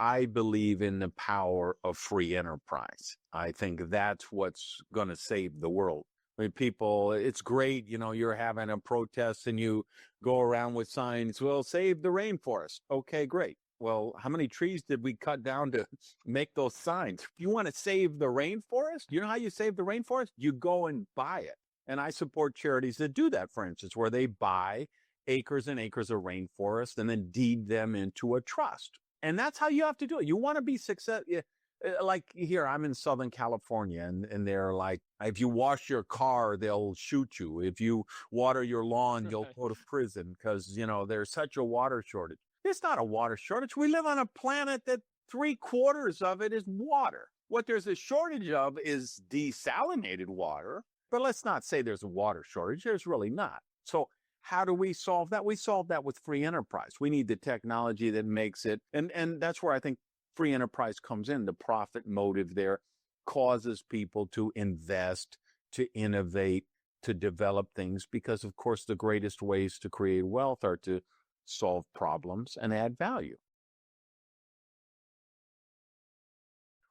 I believe in the power of free enterprise. I think that's what's going to save the world. I mean, people, it's great, you're having a protest and you go around with signs, well, save the rainforest. Okay, great. Well, how many trees did we cut down to make those signs? If you want to save the rainforest, you know how you save the rainforest? You go and buy it. And I support charities that do that, for instance, where they buy acres and acres of rainforest and then deed them into a trust. And that's how you have to do it. You want to be successful. Like here, I'm in Southern California, and they're like, if you wash your car, they'll shoot you. If you water your lawn, you'll go to prison because, there's such a water shortage. It's not a water shortage. We live on a planet that 3/4 of it is water. What there's a shortage of is desalinated water. But let's not say there's a water shortage. There's really not. So how do we solve that? We solve that with free enterprise. We need the technology that makes it. And that's where I think free enterprise comes in. The profit motive there causes people to invest, to innovate, to develop things, because, of course, the greatest ways to create wealth are to solve problems and add value.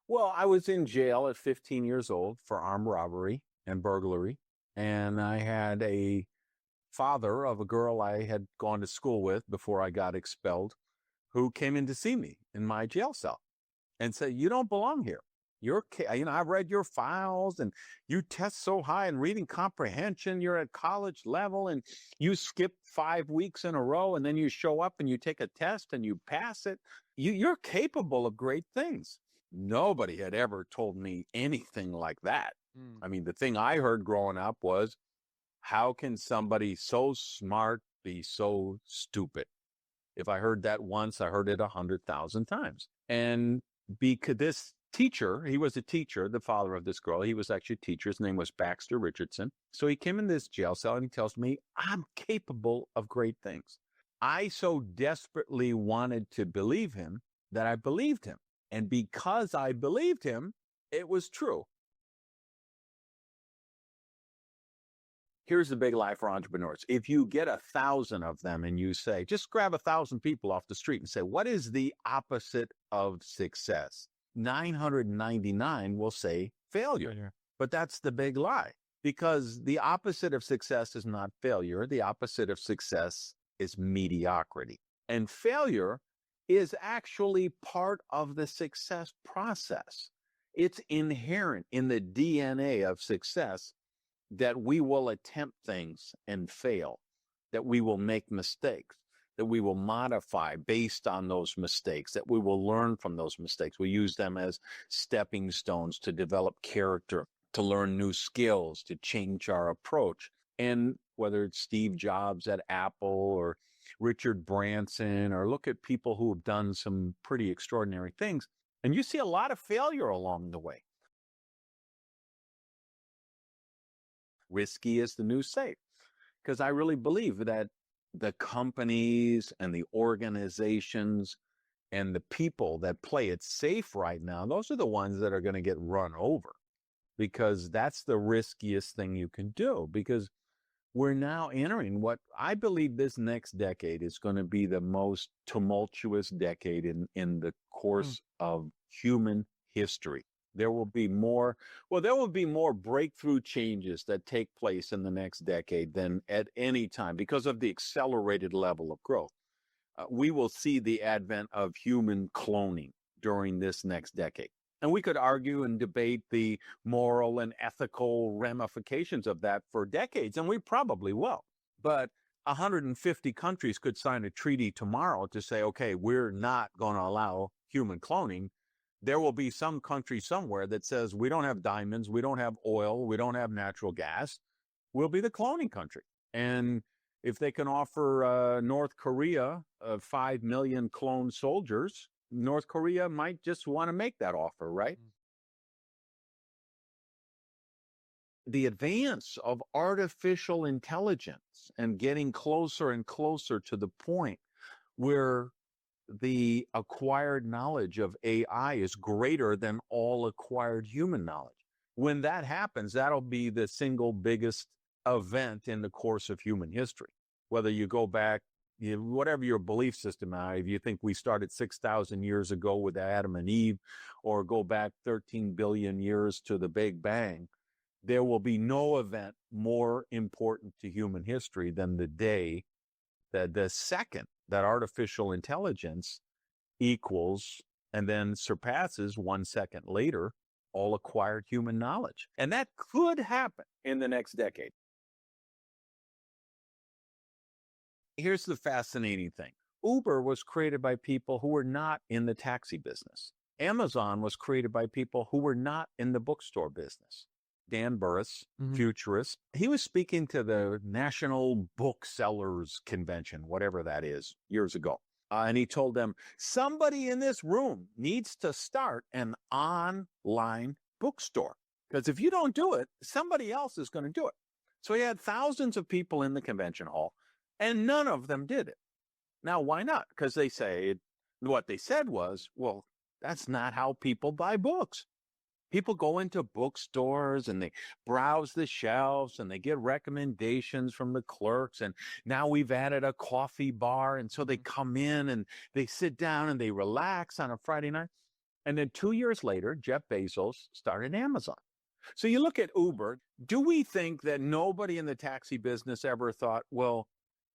Well, I was in jail at 15 years old for armed robbery and burglary. And I had a father of a girl I had gone to school with before I got expelled, who came in to see me in my jail cell and said, you don't belong here. I've read your files and you test so high in reading comprehension. You're at college level and you skip 5 weeks in a row and then you show up and you take a test and you pass it. You're capable of great things. Nobody had ever told me anything like that. I mean, the thing I heard growing up was, how can somebody so smart be so stupid? If I heard that once, I heard it 100,000 times. And because this teacher, he was a teacher, the father of this girl, he was actually a teacher. His name was Baxter Richardson. So he came in this jail cell and he tells me, I'm capable of great things. I so desperately wanted to believe him that I believed him. And because I believed him, it was true. Here's the big lie for entrepreneurs. If you get 1,000 of them and you say, just grab 1,000 people off the street and say, what is the opposite of success? 999 will say failure. But that's the big lie, because the opposite of success is not failure. The opposite of success is mediocrity. And failure is actually part of the success process. It's inherent in the DNA of success that we will attempt things and fail, that we will make mistakes, that we will modify based on those mistakes, that we will learn from those mistakes. We use them as stepping stones to develop character, to learn new skills, to change our approach. And whether it's Steve Jobs at Apple or Richard Branson, or look at people who have done some pretty extraordinary things, and you see a lot of failure along the way. Risky is the new safe, because I really believe that the companies and the organizations and the people that play it safe right now, those are the ones that are going to get run over, because that's the riskiest thing you can do. Because we're now entering what I believe this next decade is going to be the most tumultuous decade in the course of human history. There will be more breakthrough changes that take place in the next decade than at any time because of the accelerated level of growth. We will see the advent of human cloning during this next decade. And we could argue and debate the moral and ethical ramifications of that for decades, and we probably will. But 150 countries could sign a treaty tomorrow to say, okay, we're not going to allow human cloning. There will be some country somewhere that says, we don't have diamonds, we don't have oil, we don't have natural gas. We'll be the cloning country. And if they can offer North Korea 5 million cloned soldiers, North Korea might just want to make that offer, right? The advance of artificial intelligence and getting closer and closer to the point where the acquired knowledge of AI is greater than all acquired human knowledge. When that happens, that'll be the single biggest event in the course of human history. Whether you go back, whatever your belief system are, if you think we started 6,000 years ago with Adam and Eve, or go back 13 billion years to the Big Bang, there will be no event more important to human history than the second that artificial intelligence equals and then surpasses 1 second later all acquired human knowledge. And that could happen in the next decade. Here's the fascinating thing. Uber was created by people who were not in the taxi business. Amazon was created by people who were not in the bookstore business. Dan Burris, futurist, he was speaking to the National Booksellers Convention, whatever that is, years ago. And he told them, somebody in this room needs to start an online bookstore. Because if you don't do it, somebody else is going to do it. So he had thousands of people in the convention hall, and none of them did it. Now, why not? Because what they said was, well, that's not how people buy books. People go into bookstores and they browse the shelves and they get recommendations from the clerks. And now we've added a coffee bar. And so they come in and they sit down and they relax on a Friday night. And then 2 years later, Jeff Bezos started Amazon. So you look at Uber. Do we think that nobody in the taxi business ever thought, well,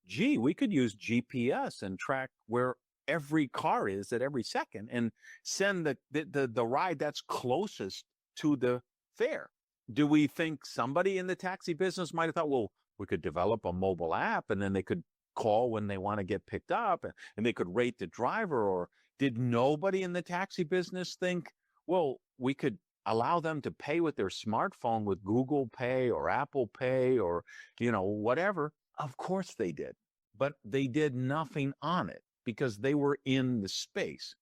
gee, we could use GPS and track where every car is at every second and send the ride that's closest to the fare? Do we think somebody in the taxi business might have thought, well, we could develop a mobile app and then they could call when they want to get picked up and they could rate the driver? Or did nobody in the taxi business think, well, we could allow them to pay with their smartphone with Google Pay or Apple Pay or, whatever? Of course they did. But they did nothing on it, because they were in the space.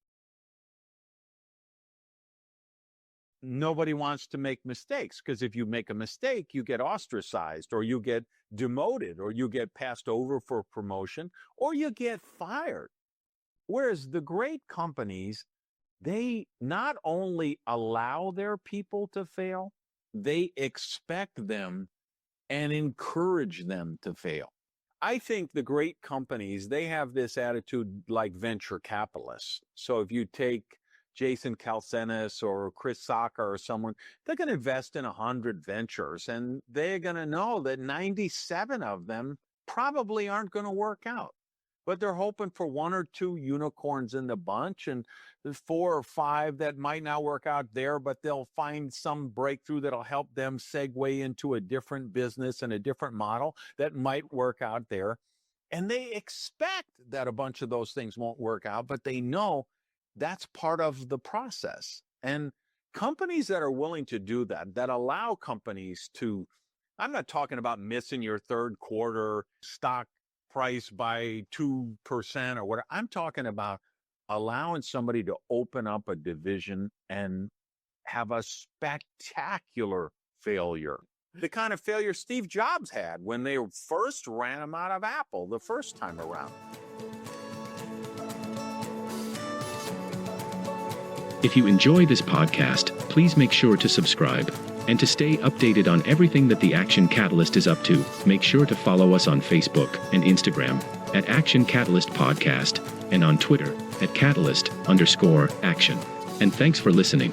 Nobody wants to make mistakes, because if you make a mistake, you get ostracized, or you get demoted, or you get passed over for promotion, or you get fired. Whereas the great companies, they not only allow their people to fail, they expect them and encourage them to fail. I think the great companies, they have this attitude like venture capitalists. So if you take Jason Calacanis or Chris Sacca or someone, they're going to invest in 100 ventures, and they're going to know that 97 of them probably aren't going to work out. But they're hoping for 1 or 2 unicorns in the bunch, and there's 4 or 5 that might not work out there, but they'll find some breakthrough that'll help them segue into a different business and a different model that might work out there. And they expect that a bunch of those things won't work out, but they know that's part of the process. And companies that are willing to do that, that allow companies to, I'm not talking about missing your third quarter stock price by 2% or whatever. I'm talking about allowing somebody to open up a division and have a spectacular failure. The kind of failure Steve Jobs had when they first ran him out of Apple the first time around. If you enjoy this podcast, please make sure to subscribe. And to stay updated on everything that the Action Catalyst is up to, make sure to follow us on Facebook and Instagram at Action Catalyst Podcast and on Twitter at Catalyst_Action. And thanks for listening.